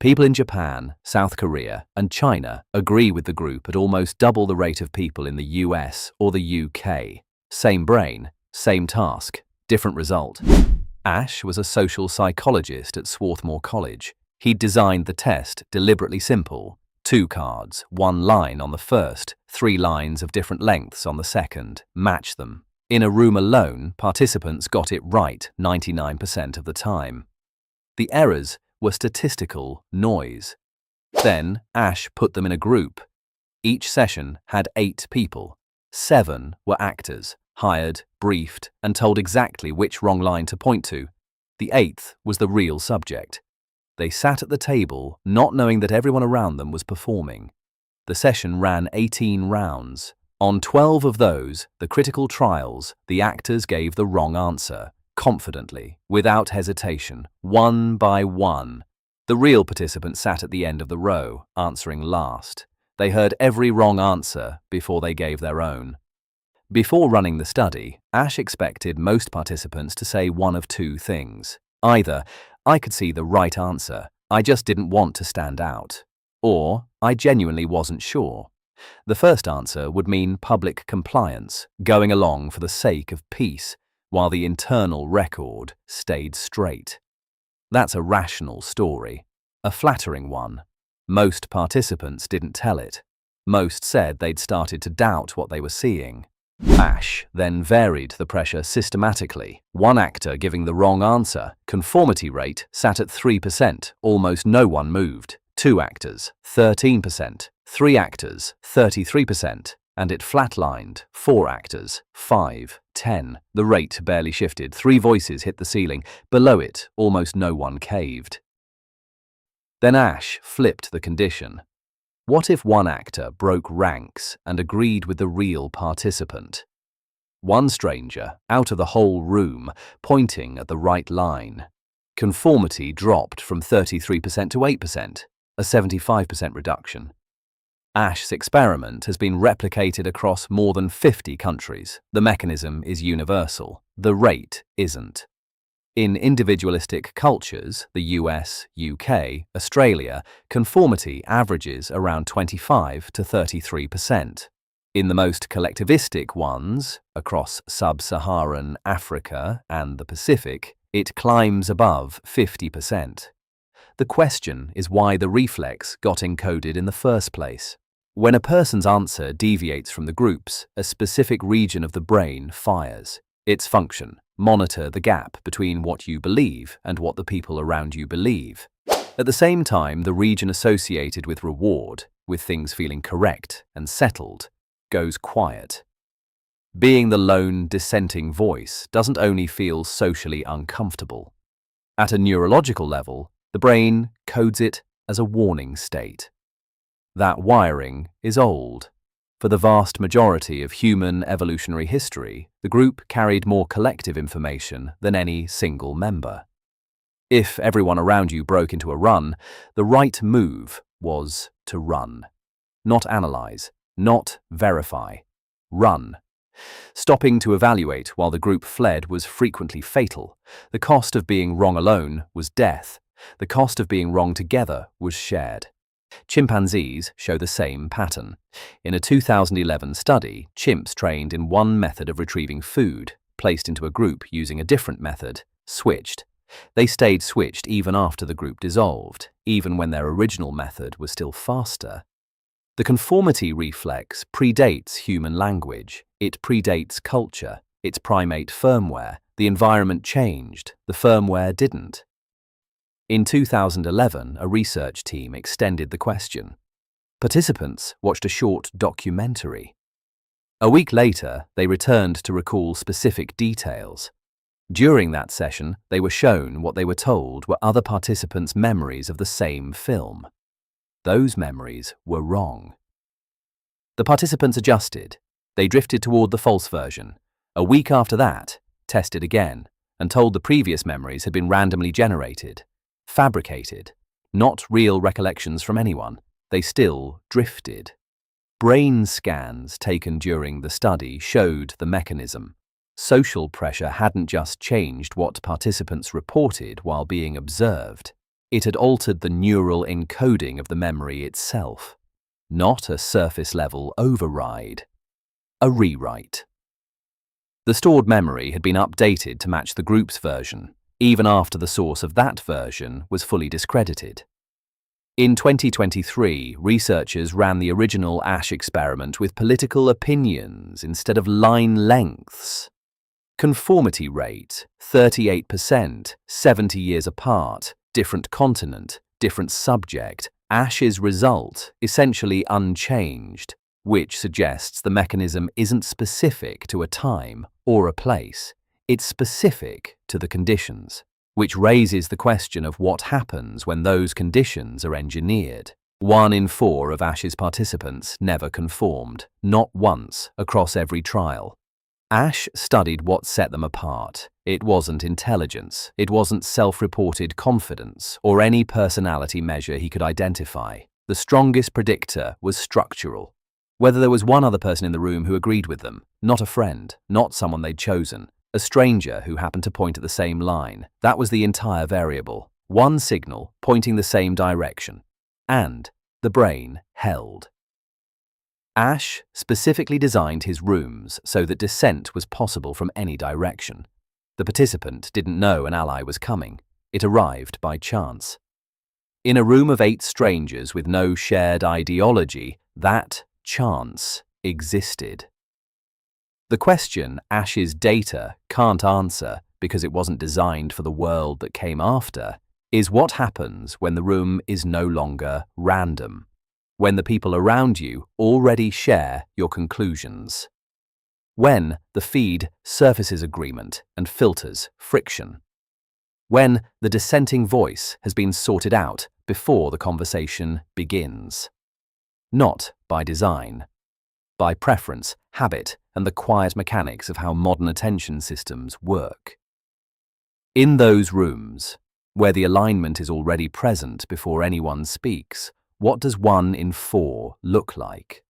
People in Japan, South Korea, and China agree with the group at almost double the rate of people in the US or the UK. Same brain, same task, different result. Asch was a social psychologist at Swarthmore College. He'd designed the test deliberately simple. 2 cards, 1 line on the first, 3 lines of different lengths on the second. Match them. In a room alone, participants got it right 99% of the time. The errors were statistical noise. Then Asch put them in a group. Each session had 8 people. 7 were actors, hired, briefed, and told exactly which wrong line to point to. The 8th was the real subject. They sat at the table, not knowing that everyone around them was performing. The session ran 18 rounds. On 12 of those, the critical trials, the actors gave the wrong answer, confidently, without hesitation, one by one. The real participants sat at the end of the row, answering last. They heard every wrong answer before they gave their own. Before running the study, Asch expected most participants to say one of 2 things. Either, I could see the right answer, I just didn't want to stand out. Or, I genuinely wasn't sure. The first answer would mean public compliance, going along for the sake of peace, while the internal record stayed straight. That's a rational story, a flattering one. Most participants didn't tell it. Most said they'd started to doubt what they were seeing. Asch then varied the pressure systematically. 1 actor giving the wrong answer, conformity rate sat at 3%, almost no one moved. 2 actors, 13%. 3 actors, 33%. And it flatlined. 4 actors, 5, 10. The rate barely shifted. 3 voices hit the ceiling. Below it, almost no one caved. Then Asch flipped the condition. What if 1 actor broke ranks and agreed with the real participant? 1 stranger, out of the whole room, pointing at the right line. Conformity dropped from 33% to 8%, a 75% reduction. Asch's experiment has been replicated across more than 50 countries. The mechanism is universal. The rate isn't. In individualistic cultures, the US, UK, Australia, conformity averages around 25 to 33%. In the most collectivistic ones, across sub-Saharan Africa and the Pacific, it climbs above 50%. The question is why the reflex got encoded in the first place. When a person's answer deviates from the group's, a specific region of the brain fires. Its function: monitor the gap between what you believe and what the people around you believe. At the same time, the region associated with reward, with things feeling correct and settled, goes quiet. Being the lone dissenting voice doesn't only feel socially uncomfortable. At a neurological level, the brain codes it as a warning state. That wiring is old. For the vast majority of human evolutionary history, the group carried more collective information than any single member. If everyone around you broke into a run, the right move was to run. Not analyze, not verify. Run. Stopping to evaluate while the group fled was frequently fatal. The cost of being wrong alone was death. The cost of being wrong together was shared. Chimpanzees show the same pattern. In a 2011 study, chimps trained in one method of retrieving food, placed into a group using a different method, switched. They stayed switched even after the group dissolved, even when their original method was still faster. The conformity reflex predates human language. It predates culture. It's primate firmware. The environment changed. The firmware didn't. In 2011, a research team extended the question. Participants watched a short documentary. A week later, they returned to recall specific details. During that session, they were shown what they were told were other participants' memories of the same film. Those memories were wrong. The participants adjusted. They drifted toward the false version. A week after that, tested again, and told the previous memories had been randomly generated. Fabricated, not real recollections from anyone. They still drifted. Brain scans taken during the study showed the mechanism. Social pressure hadn't just changed what participants reported while being observed. It had altered the neural encoding of the memory itself. Not a surface-level override. A rewrite. The stored memory had been updated to match the group's version, even after the source of that version was fully discredited. In 2023, researchers ran the original Asch experiment with political opinions instead of line lengths. Conformity rate, 38%, 70 years apart, different continent, different subject. Asch's result, essentially unchanged, which suggests the mechanism isn't specific to a time or a place. It's specific to the conditions, which raises the question of what happens when those conditions are engineered. 1 in 4 of Asch's participants never conformed, not once, across every trial. Asch studied what set them apart. It wasn't intelligence, it wasn't self-reported confidence, or any personality measure he could identify. The strongest predictor was structural. Whether there was one other person in the room who agreed with them, not a friend, not someone they'd chosen, a stranger who happened to point at the same line. That was the entire variable. One signal pointing the same direction. And the brain held. Asch specifically designed his rooms so that descent was possible from any direction. The participant didn't know an ally was coming. It arrived by chance. In a room of 8 strangers with no shared ideology, that chance existed. The question Asch's data can't answer because it wasn't designed for the world that came after is what happens when the room is no longer random, when the people around you already share your conclusions, when the feed surfaces agreement and filters friction, when the dissenting voice has been sorted out before the conversation begins. Not by design, by preference, habit, and the quiet mechanics of how modern attention systems work. In those rooms, where the alignment is already present before anyone speaks, what does 1 in 4 look like?